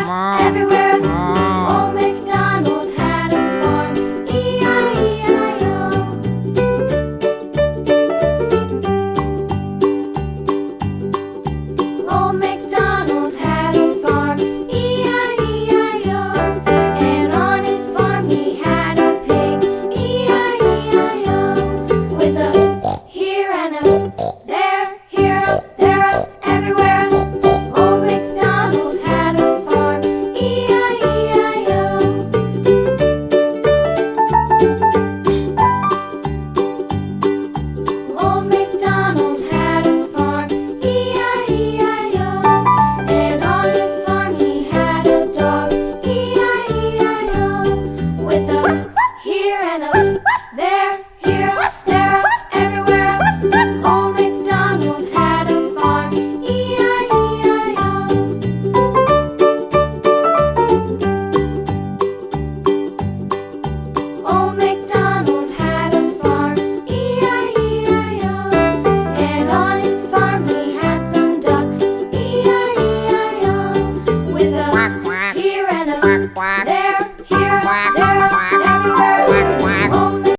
everywhere. Old MacDonald had a farm, E-I-E-I-O. Old MacDonald had a farm, E-I-E-I-O. And on his farm he had a pig, E-I-E-I-O. With a here and a there, here up, there up, everywhere. Old MacDonald had a farm, E-I-E-I-O. Old MacDonald had a farm, E-I-E-I-O. And on his farm he had a dog, E-I-E-I-O. With a here and a there, here up, there up, everywhere. Old MacDonald had a farm, E-I-E-I-O. Old MacDonald had a farm, E-I-E-I-O. And on his farm he had some ducks, E-I-E-I-O. With a here and a there, here, there.